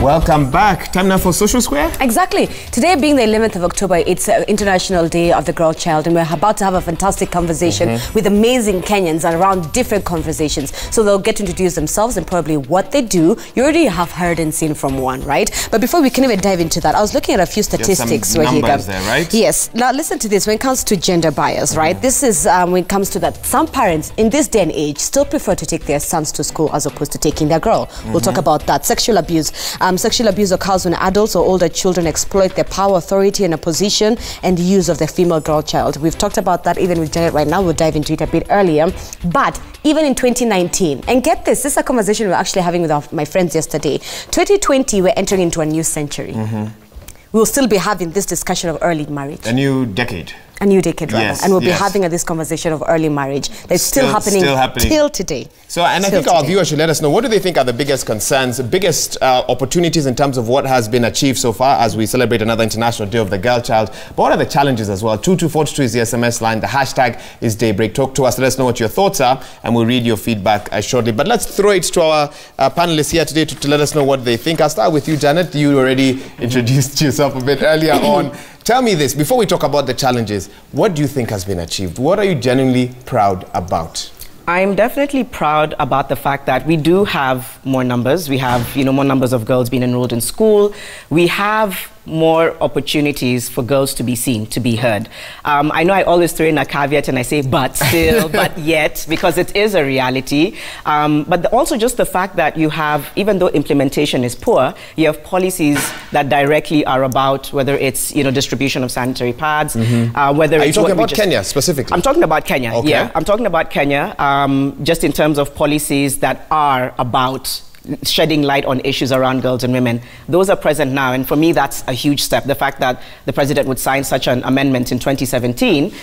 Welcome back. Time now for Social Square. Exactly. Today being the 11th of October, it's International Day of the Girl Child, and we're about to have a fantastic conversation with amazing Kenyans around different conversations. So they'll get to introduce themselves and probably what they do. You already have heard and seen from one, right? But before we can even dive into that, I was looking at a few statistics. Some numbers there, right? Yes. Now listen to this. When it comes to gender bias, right? This is when it comes to that. Some parents in this day and age still prefer to take their sons to school as opposed to taking their girl. We'll talk about that. Sexual abuse. Sexual abuse occurs when adults or older children exploit their power, authority, and a position and use of their female girl child. We've talked about that even with Janet right now. We'll dive into it a bit earlier. But even in 2019, and get this is a conversation we're actually having with my friends yesterday. 2020, we're entering into a new century. We'll still be having this discussion of early marriage. A new decade. A new decade, rather. Yes, and we'll be having this conversation of early marriage that's still happening till today. So, and I think our viewers should let us know, what do they think are the biggest concerns, biggest opportunities in terms of what has been achieved so far as we celebrate another International Day of the Girl Child? But what are the challenges as well? 22422 is the SMS line. The hashtag is Daybreak. Talk to us. Let us know what your thoughts are, and we'll read your feedback shortly. But let's throw it to our panelists here today to let us know what they think. I'll start with you, Janet. You already introduced yourself a bit earlier on. Tell me this, before we talk about the challenges, what do you think has been achieved? What are you genuinely proud about? I'm definitely proud about the fact that we do have more numbers. We have, more numbers of girls being enrolled in school. We have more opportunities for girls to be seen, to be heard. I know I always throw in a caveat and I say, but still, but yet, because it is a reality. But also just the fact that you have, even though implementation is poor, you have policies that directly are about whether it's, distribution of sanitary pads, whether Are you talking about Kenya specifically? I'm talking about Kenya, okay. Yeah. I'm talking about Kenya, just in terms of policies that are about shedding light on issues around girls and women. Those are present now, and for me that's a huge step. The fact that the president would sign such an amendment in 2017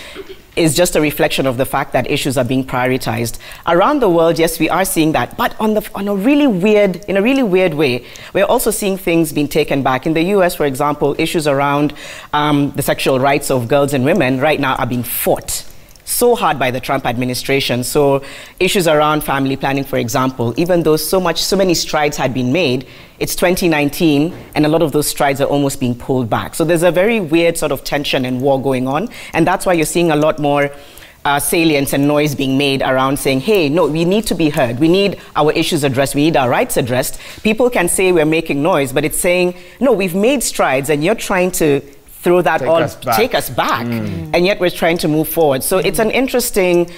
is just a reflection of the fact that issues are being prioritized. Around the world, yes, we are seeing that, but in a really weird way. We're also seeing things being taken back. In the US, for example, issues around the sexual rights of girls and women right now are being fought so hard by the Trump administration. So issues around family planning, for example, even though so many strides had been made, it's 2019 and a lot of those strides are almost being pulled back. So there's a very weird sort of tension and war going on, and that's why you're seeing a lot more salience and noise being made around saying, hey, no, we need to be heard. We need our issues addressed. We need our rights addressed. People can say we're making noise, but it's saying, no, we've made strides and you're trying to throw that take us back, and yet we're trying to move forward. So it's an interesting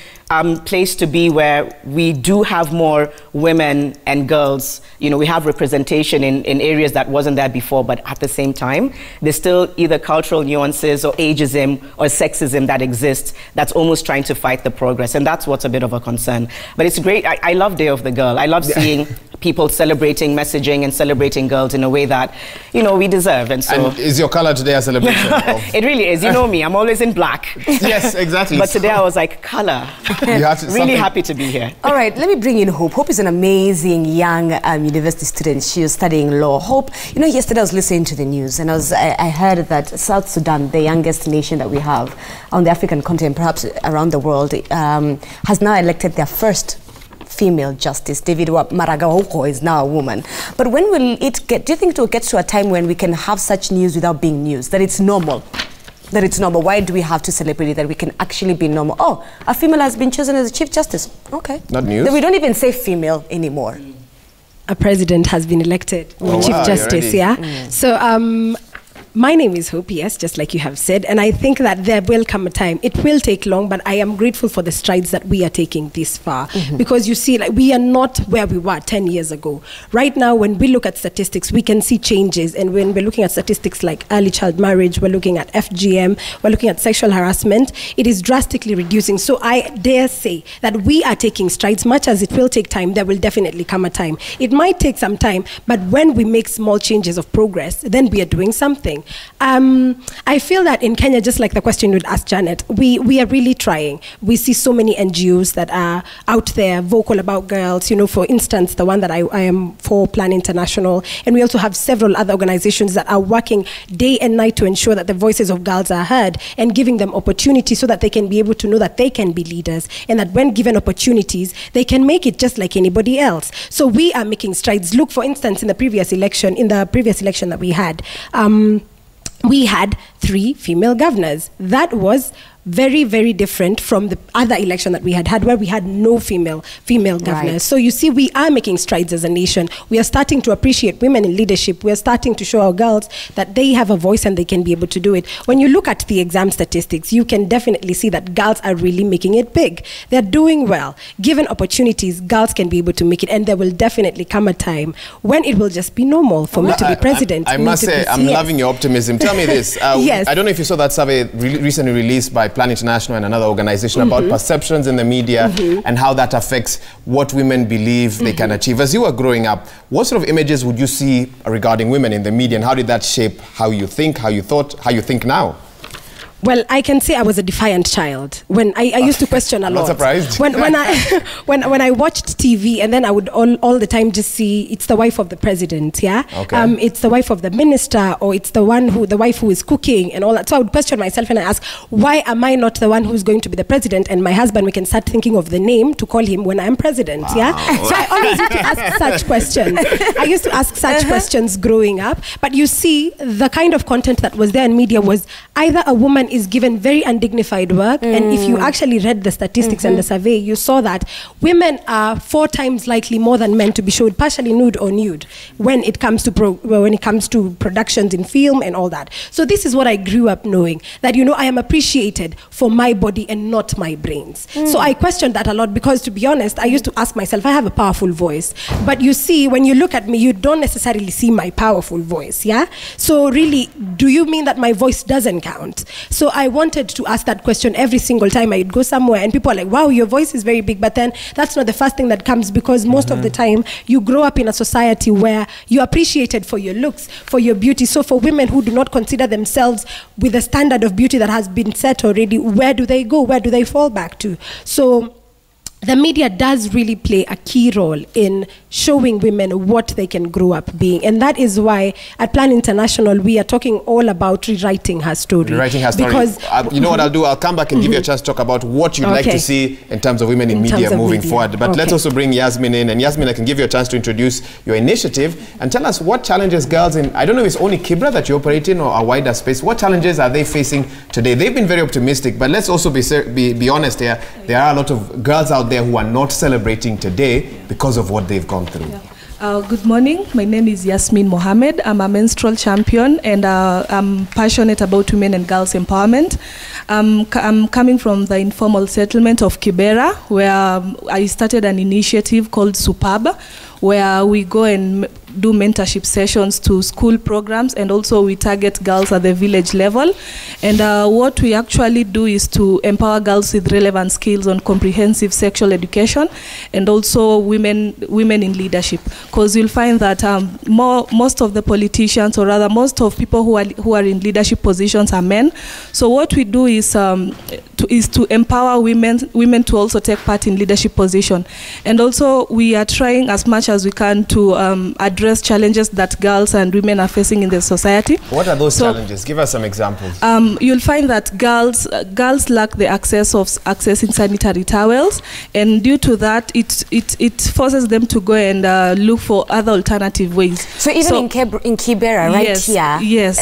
place to be, where we do have more women and girls. We have representation in areas that wasn't there before, but at the same time, there's still either cultural nuances or ageism or sexism that exists that's almost trying to fight the progress, and that's what's a bit of a concern. But it's great. I love Day of the Girl. I love seeing people celebrating messaging and celebrating girls in a way that, we deserve. And so, and is your color today a celebration? It really is. You know me, I'm always in black. Yes, exactly. But today I was like, color. Really happy to be here. All right, let me bring in Hope. Hope is an amazing young university student. She was studying law. Hope, yesterday I was listening to the news, and I heard that South Sudan, the youngest nation that we have on the African continent, perhaps around the world, has now elected their first female justice. David Maragahoko is now a woman. But when will it get, do you think it will get to a time when we can have such news without being news, that it's normal? That it's normal. Why do we have to celebrate it, that we can actually be normal? Oh, a female has been chosen as a Chief Justice. Okay. Not news. Then we don't even say female anymore. A president has been elected Chief Justice, yeah? So, my name is Hope, yes, just like you have said, and I think that there will come a time. It will take long, but I am grateful for the strides that we are taking this far. Because you see, we are not where we were 10 years ago. Right now, when we look at statistics, we can see changes. And when we're looking at statistics like early child marriage, we're looking at FGM, we're looking at sexual harassment, it is drastically reducing. So I dare say that we are taking strides. Much as it will take time, there will definitely come a time. It might take some time, but when we make small changes of progress, then we are doing something. I feel that in Kenya, just like the question you'd ask Janet, we are really trying. We see so many NGOs that are out there vocal about girls. You know, for instance, the one that I am for, Plan International, and we also have several other organizations that are working day and night to ensure that the voices of girls are heard and giving them opportunities so that they can be able to know that they can be leaders, and that when given opportunities, they can make it just like anybody else. So we are making strides. Look, for instance, in the previous election that we had 3 female governors. That was very, very different from the other election that we had where we had no female governors. Right. So you see, we are making strides as a nation. We are starting to appreciate women in leadership. We are starting to show our girls that they have a voice and they can be able to do it. When you look at the exam statistics, you can definitely see that girls are really making it big. They're doing well. Given opportunities, girls can be able to make it, and there will definitely come a time when it will just be normal for me to be president. I must say, I'm loving your optimism. Tell me this. Yes. I don't know if you saw that survey recently released by Plan International and another organization about perceptions in the media and how that affects what women believe they can achieve. As you were growing up, what sort of images would you see regarding women in the media, and how did that shape how you think, how you thought, how you think now? Well, I can say I was a defiant child. When I used to question a lot. I'm not surprised. When I watched TV, and then I would all the time just see it's the wife of the president, yeah? Okay. It's the wife of the minister, or it's the wife who is cooking and all that. So I would question myself and I ask, why am I not the one who's going to be the president? And my husband, we can start thinking of the name to call him when I'm president, yeah? So I always used to ask such questions. I used to ask such questions growing up. But you see, the kind of content that was there in media was either a woman is given very undignified work, and if you actually read the statistics and the survey, you saw that women are 4 times likely more than men to be showed partially nude or nude when it comes to productions in film and all that. So this is what I grew up knowing, that, you know, I am appreciated for my body and not my brains. So I questioned that a lot, because, to be honest, I used to ask myself, I have a powerful voice, but you see, when you look at me, you don't necessarily see my powerful voice, yeah? So really, do you mean that my voice doesn't count? So I wanted to ask that question every single time I'd go somewhere, and people are like, wow, your voice is very big, but then that's not the first thing that comes, because most of the time you grow up in a society where you're appreciated for your looks, for your beauty. So for women who do not consider themselves with a standard of beauty that has been set already, where do they go? Where do they fall back to? So the media does really play a key role in showing women what they can grow up being. And that is why at Plan International, we are talking all about rewriting her story. Rewriting her story. Because, you know what I'll do? I'll come back and give you a chance to talk about what you'd like to see in terms of women in media moving forward. But let's also bring Yasmin in. And Yasmin, I can give you a chance to introduce your initiative and tell us what challenges girls in, I don't know if it's only Kibra that you operate in or a wider space, what challenges are they facing today? They've been very optimistic, but let's also be honest here. There are a lot of girls out there who are not celebrating today because of what they've gone through. Good morning. My name is Yasmin Mohammed. I'm a menstrual champion, and I'm passionate about women and girls empowerment. I'm coming from the informal settlement of Kibera, where I started an initiative called Superb, where we go and do mentorship sessions to school programs, and also we target girls at the village level. And what we actually do is to empower girls with relevant skills on comprehensive sexual education, and also women in leadership. Because you'll find that most of the politicians, or rather most of people who are in leadership positions, are men. So what we do is to empower women to also take part in leadership position. And also we are trying as much as we can to address challenges that girls and women are facing in the society. What are those challenges? Give us some examples. You'll find that girls lack the access of accessing sanitary towels, and due to that, it forces them to go and look for other alternative ways. So even in Kibera, right? Yes, here, yes.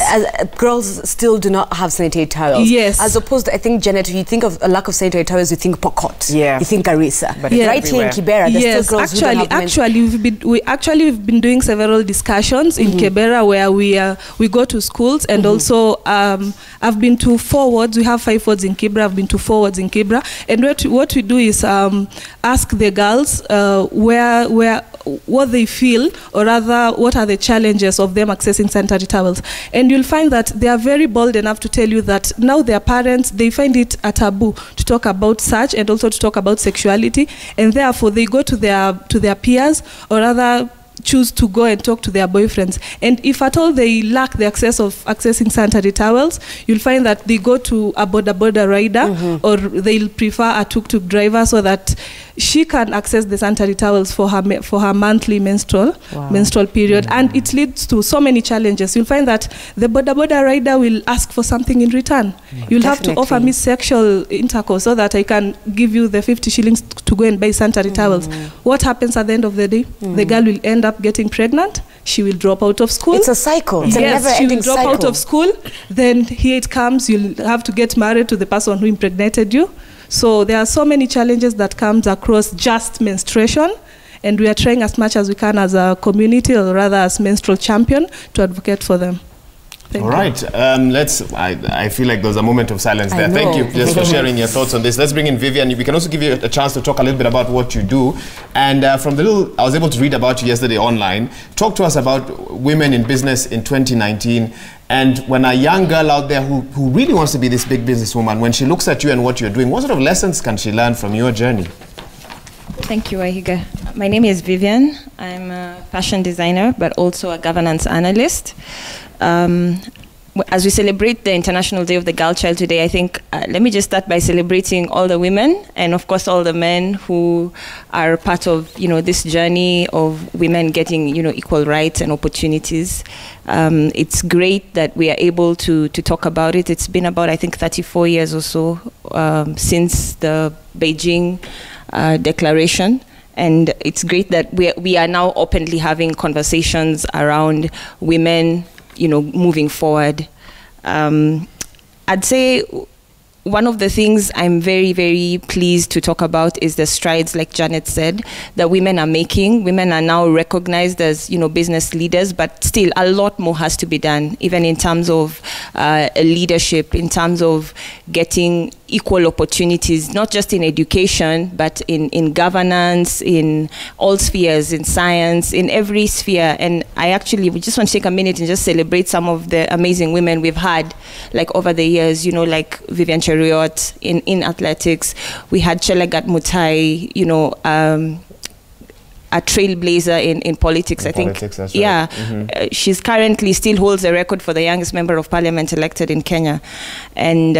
Girls still do not have sanitary towels. Yes. As opposed to, I think, Janet, if you think of a lack of sanitary towels, you think Pokot. Yeah. You think Garissa. But right here in Kibera, there's still girls who don't have we've been doing several discussions in Kibera, where we go to schools, and also I've been to 4 wards. We have 5 wards in Kibera. I've been to 4 wards in Kibera, and what we do is ask the girls what they feel, or rather what are the challenges of them accessing sanitary towels. And you'll find that they are very bold enough to tell you that now their parents, they find it a taboo to talk about such, and also to talk about sexuality, and therefore they go to their peers, or rather choose to go and talk to their boyfriends. And if at all they lack the access of accessing sanitary towels, you'll find that they go to a boda rider, or they'll prefer a tuk-tuk driver so that she can access the sanitary towels for her monthly menstrual period. And it leads to so many challenges. You'll find that the boda rider will ask for something in return. You'll have to offer me sexual intercourse so that I can give you the 50 shillings to go and buy sanitary towels. What happens at the end of the day? The girl will end up getting pregnant. She will drop out of school. It's a cycle. It's a never-ending cycle. She will drop out of school. Then here it comes. You'll have to get married to the person who impregnated you. So there are so many challenges that comes across just menstruation. And we are trying as much as we can as a community, or rather as menstrual champion, to advocate for them. All right, I feel like there's a moment of silence there. Thank you just for sharing your thoughts on this. Let's bring in Vivian. We can also give you a chance to talk a little bit about what you do. And from the little I was able to read about you yesterday online, talk to us about women in business in 2019. And when a young girl out there who really wants to be this big businesswoman, when she looks at you and what you're doing, what sort of lessons can she learn from your journey? Thank you, Wahiga. My name is Vivian. I'm a fashion designer, but also a governance analyst. As we celebrate the International Day of the Girl Child today, I think, let me just start by celebrating all the women and, of course, all the men who are part of, this journey of women getting, equal rights and opportunities. It's great that we are able to talk about it. It's been about, I think, 34 years or so since the Beijing Declaration. And it's great that we are now openly having conversations around women, moving forward. I'd say one of the things I'm very, very pleased to talk about is the strides, like Janet said, that women are making. Women are now recognized as, business leaders, but still a lot more has to be done, even in terms of leadership, in terms of getting equal opportunities, not just in education, but in governance, in all spheres, in science, in every sphere. And I actually just want to take a minute and just celebrate some of the amazing women we've had, like over the years, like Vivian Cheruiyot in athletics. We had Chelagat Mutai, a trailblazer in politics, I think. That's right. Yeah. She's currently still holds the record for the youngest member of parliament elected in Kenya. And,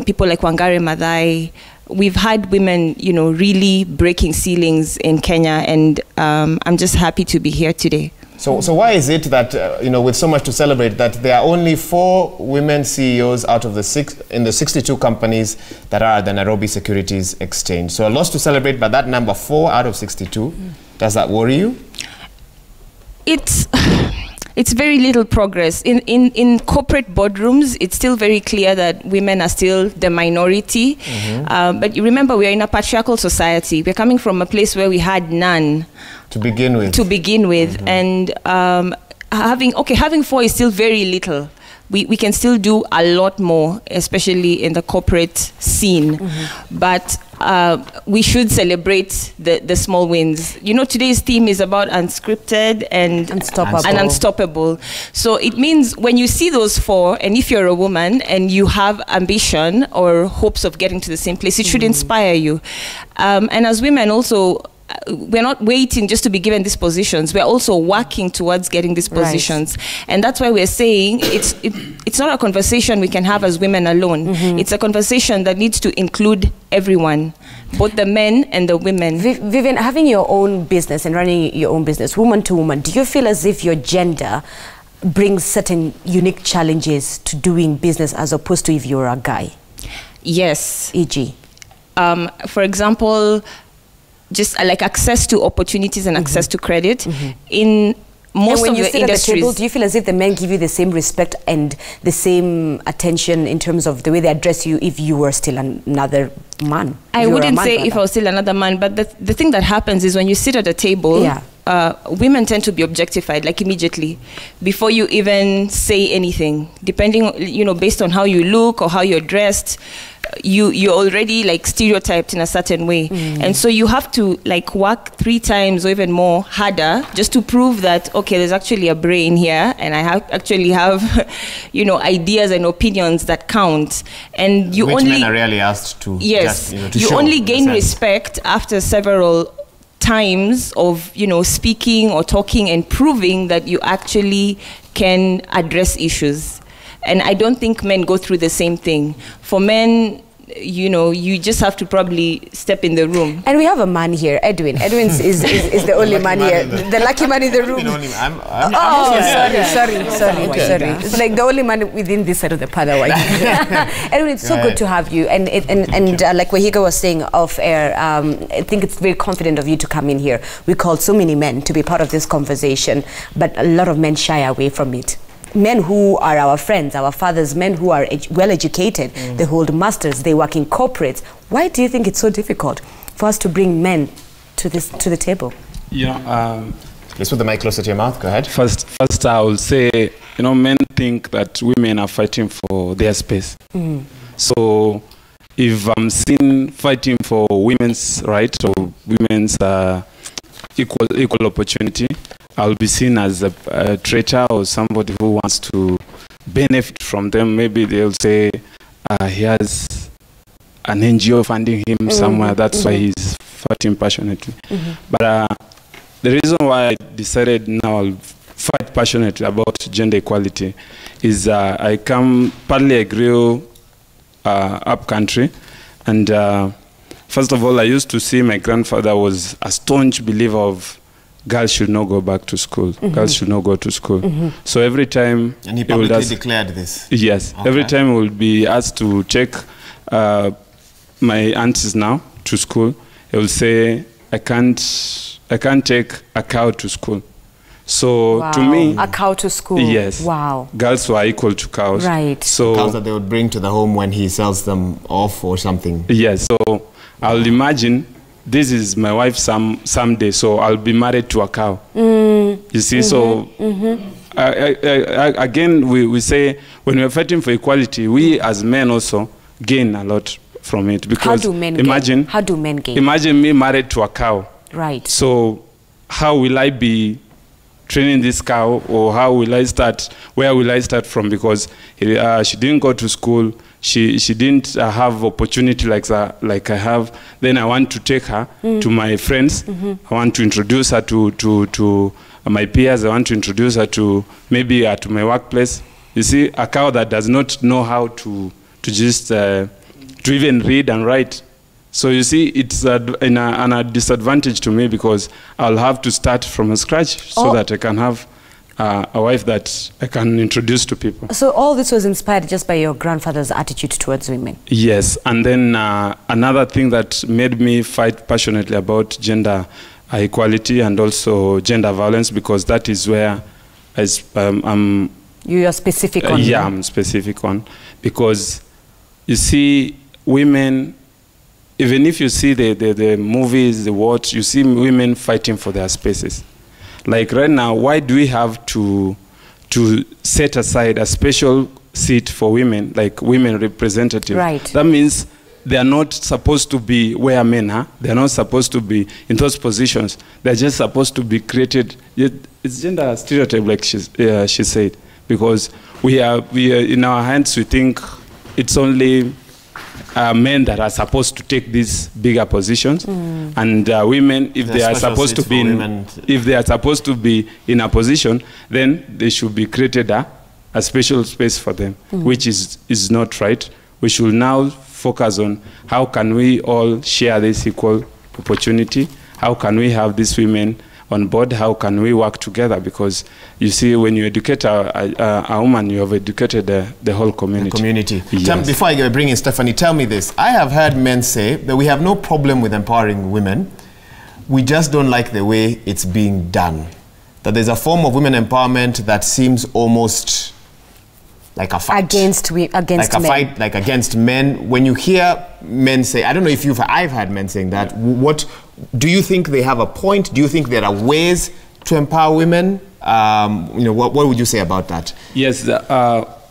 people like Wangari Maathai. We've had women, really breaking ceilings in Kenya, and I'm just happy to be here today. So why is it that, with so much to celebrate, that there are only 4 women CEOs out of the 62 companies that are at the Nairobi Securities Exchange? So a lot to celebrate, but that number 4 out of 62, does that worry you? It's very little progress. In corporate boardrooms, it's still very clear that women are still the minority. But you remember, we are in a patriarchal society. We're coming from a place where we had none. To begin with. And having 4 is still very little. We can still do a lot more, especially in the corporate scene. But we should celebrate the small wins. Today's theme is about unscripted and unstoppable. So it means when you see those 4, and if you're a woman and you have ambition or hopes of getting to the same place, it should inspire you. And as women also, we're not waiting just to be given these positions. We're also working towards getting these positions. And that's why we're saying it's not a conversation we can have as women alone. It's a conversation that needs to include everyone, both the men and the women. Vivian, having your own business and running your own business, woman to woman, do you feel as if your gender brings certain unique challenges to doing business as opposed to if you're a guy? Yes. E.g.? For example, just like access to opportunities and access to credit. In most of the industries. At the table, do you feel as if the men give you the same respect and the same attention in terms of the way they address you if you were still another man? I wouldn't say if I was still another man, but the thing that happens is when you sit at a table, women tend to be objectified, like immediately, before you even say anything. Depending, based on how you look or how you're dressed, you're already like stereotyped in a certain way. And so you have to like work 3 times or even more harder just to prove that, okay, there's actually a brain here and I actually have, ideas and opinions that count. And you Which only men are really asked to. Yes, just, to you show, only gain respect after several times of, speaking or talking and proving that you actually can address issues. And I don't think men go through the same thing. For men, you just have to probably step in the room. And we have a man here, Edwin. Edwin is the only man here. The lucky man in the room. Sorry. It's like the only man within this side of the panel. Edwin, it's so good to have you. And like Wahiga was saying off air, I think it's very confident of you to come in here. We called so many men to be part of this conversation, but a lot of men shy away from it. Men who are our friends, our fathers, men who are well-educated, they hold masters, they work in corporates. Why do you think it's so difficult for us to bring men to the table? Let's put the mic closer to your mouth. Go ahead. First, I will say, men think that women are fighting for their space. So, if I'm seen fighting for women's rights or women's equal opportunity, I'll be seen as a traitor or somebody who wants to benefit from them. Maybe they'll say he has an NGO funding him somewhere. That's why he's fighting passionately. But the reason why I decided now I'll fight passionately about gender equality is I come partly I grew up country, and first of all, I used to see my grandfather was a staunch believer of girls should not go back to school. Girls should not go to school. So every time... And he publicly declared this? Yes. Okay. Every time we'll be asked to take my aunties now to school, he will say, I can't take a cow to school. So to me... A cow to school? Yes. Wow. Girls were equal to cows. Right. So cows that they would bring to the home when he sells them off or something. Yes. So I'll imagine... This is my wife someday, so I'll be married to a cow. You see, so again, we say when we're fighting for equality, we as men also gain a lot from it. Because how do men gain? How do men gain? Imagine me married to a cow. Right. So how will I be training this cow, or how will I start? Where will I start from? Because she didn't go to school. She didn't have opportunity like I have. Then I want to take her to my friends. I want to introduce her to my peers. I want to introduce her to maybe to my workplace. You see, a cow that does not know how to just to even read and write. So you see, it's a disadvantage to me, because I'll have to start from scratch so that I can have a wife that I can introduce to people. So all this was inspired just by your grandfather's attitude towards women? Yes, and then another thing that made me fight passionately about gender equality and also gender violence, because that is where I'm... You are specific on? Yeah, I'm specific on. Because you see, women... Even if you see the movies, the what, you see women fighting for their spaces. Like right now, why do we have to set aside a special seat for women, like women representative? Right. That means they are not supposed to be where men are. They are not supposed to be in those positions. They're just supposed to be created. It's gender stereotype, like she said, because we are in our hands. We think it's only men that are supposed to take these bigger positions, and women, if they are supposed to be in a position, then they should be created a special space for them, which is not right. We should now focus on how can we all share this equal opportunity. How can we have these women on board? How can we work together? Because you see, when you educate a woman, you have educated the whole community. The community. Yes. Before I bring in Stephanie, tell me this. I have heard men say that we have no problem with empowering women. We just don't like the way it's being done. That there's a form of women empowerment that seems almost like a fight. Against men. Fight, like against men. When you hear men say, I don't know if I've had men saying that, what do you think they have a point? Do you think there are ways to empower women? What would you say about that? Yes,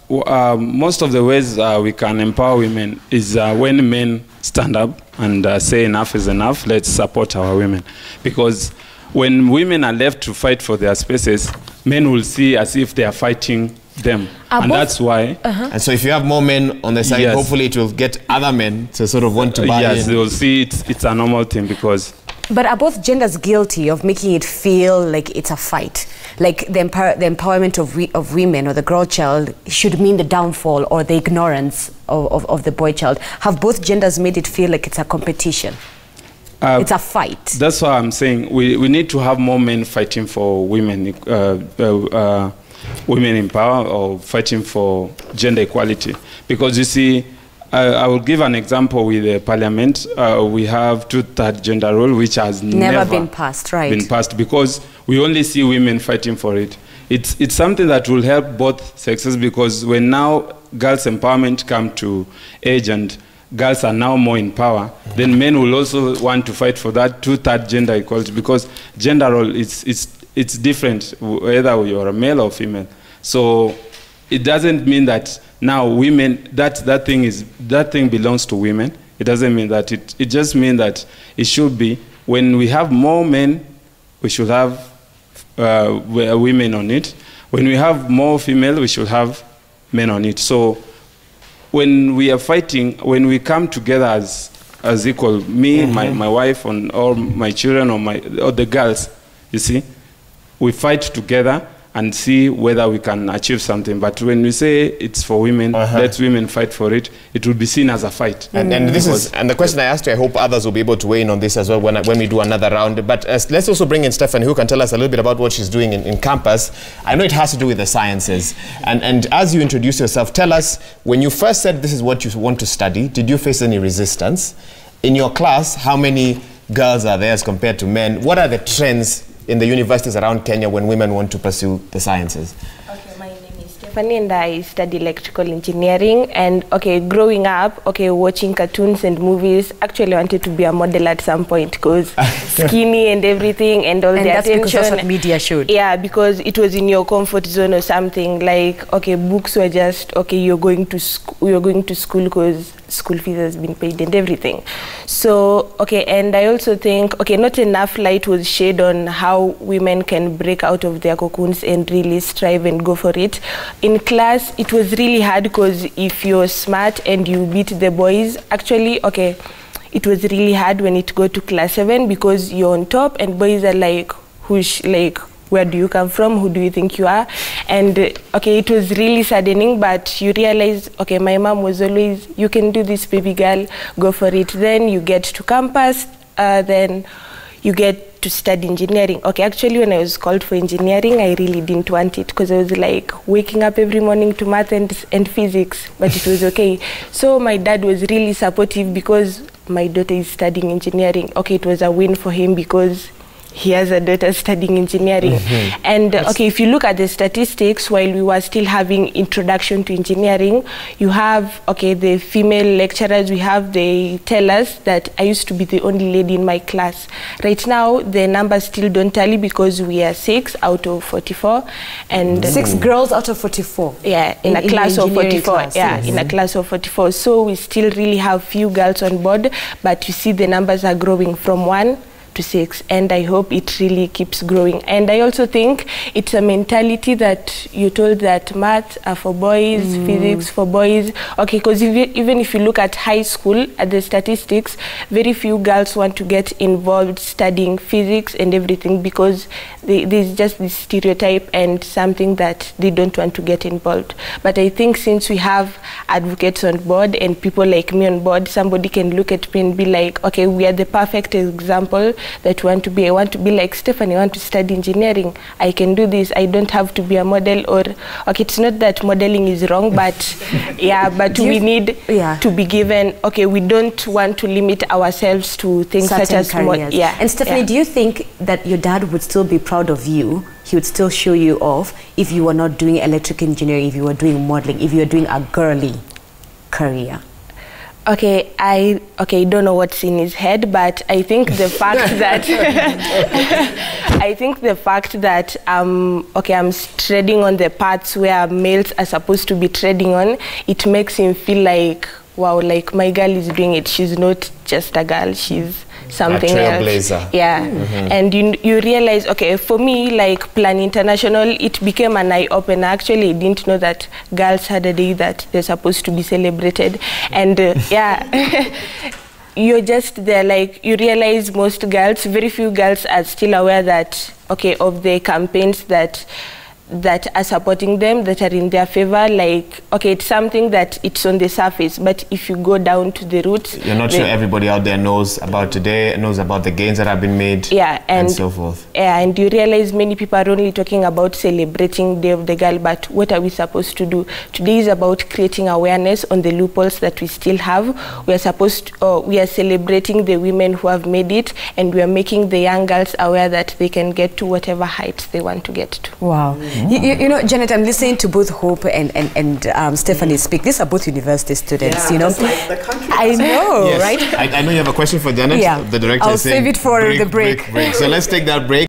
most of the ways we can empower women is when men stand up and say enough is enough, let's support our women. Because when women are left to fight for their spaces, men will see as if they are fighting them. And that's why. And so if you have more men on the side, hopefully it will get other men to sort of want to buy in. Yes, they will see it's a normal thing, because But are both genders guilty of making it feel like it's a fight? Like the empowerment of women or the girl child should mean the downfall or the ignorance of the boy child. Have both genders made it feel like it's a competition? It's a fight. That's why I'm saying we need to have more men fighting for women, women in power, or fighting for gender equality. Because you see, I will give an example with the parliament. We have 2/3 gender rule, which has never been passed, right? Been passed, because we only see women fighting for it. It's something that will help both sexes, because when now girls' empowerment come to age and girls are now more in power, then men will also want to fight for that 2/3 gender equality, because gender role it's different whether you're a male or female. So it doesn't mean that now women, that thing belongs to women. It doesn't mean that. It just means that it should be, when we have more men, we should have women on it. When we have more female, we should have men on it. So when we are fighting, when we come together as equal, me, my wife, and all my children, or the girls, you see, we fight together and see whether we can achieve something. But when we say it's for women, let women fight for it, it will be seen as a fight. And the question I asked you, I hope others will be able to weigh in on this as well when we do another round. But let's also bring in Stephanie, who can tell us a little bit about what she's doing in campus. I know it has to do with the sciences. And as you introduce yourself, tell us, when you first said this is what you want to study, did you face any resistance? In your class, how many girls are there as compared to men? What are the trends in the universities around Kenya when women want to pursue the sciences? Okay, my name is Stephanie and I study electrical engineering. And growing up, watching cartoons and movies, actually I wanted to be a model at some point, because skinny and everything and all the that's attention. Because that's what media showed. Yeah, because it was in your comfort zone or something. Like, books were just, you're going to school because school fees has been paid and everything. So, and I also think, not enough light was shed on how women can break out of their cocoons and really strive and go for it. In class, it was really hard, because if you're smart and you beat the boys, actually, it was really hard when it got to class 7, because you're on top and boys are like, where do you come from? Who do you think you are? And it was really saddening, but you realize, my mom was always, you can do this, baby girl, go for it. Then you get to campus, then you get to study engineering. Actually, when I was called for engineering, I really didn't want it, because I was like waking up every morning to math and physics, but it was okay. So my dad was really supportive, because my daughter is studying engineering. It was a win for him, because he has a daughter studying engineering. And if you look at the statistics, while we were still having introduction to engineering, you have the female lecturers they tell us that I used to be the only lady in my class. Right now the numbers still don't tally, because we are 6 out of 44, and 6 girls out of 44. Yeah, in a class of 44. Class, yeah, in a class of 44. So we still really have few girls on board, but you see the numbers are growing from 1 to 6, and I hope it really keeps growing. And I also think it's a mentality that you're told that maths are for boys, physics for boys. Because even if you look at high school, at the statistics, very few girls want to get involved studying physics and everything, because there's just this stereotype and something that they don't want to get involved. But I think since we have advocates on board and people like me on board, somebody can look at me and be like, we are the perfect example that I want to be like Stephanie, I want to study engineering. I can do this. I don't have to be a model, or it's not that modeling is wrong, but but we need to be given, we don't want to limit ourselves to things certain such as careers. And Stephanie, do you think that your dad would still be proud of you? He would still show you off if you were not doing electrical engineering, if you were doing modeling, if you were doing a girly career? I don't know what's in his head, but I think the fact that I'm treading on the paths where males are supposed to be treading on, it makes him feel like, wow, like my girl is doing it. She's not just a girl, she's something else. And you realize, for me, like Plan International, it became an eye-opener. Actually, I didn't know that girls had a day that they're supposed to be celebrated. And you're just there, like you realize most girls, very few girls are still aware that, okay, of the campaigns that are supporting them, that are in their favor. Like, okay, it's something that it's on the surface, but if you go down to the roots, you're not sure everybody out there knows about today, knows about the gains that have been made, and so forth. Yeah, and you realize many people are only talking about celebrating Day of the Girl, but what are we supposed to do? Today is about creating awareness on the loopholes that we still have. We are celebrating the women who have made it, and we are making the young girls aware that they can get to whatever heights they want to get to. Wow. You know, Janet, I'm listening to both Hope and Stephanie speak. These are both university students, you know. Like the country. I know, yes. right? I know you have a question for Janet. Yeah. The director I'll is saying save it for the break. So let's take that break.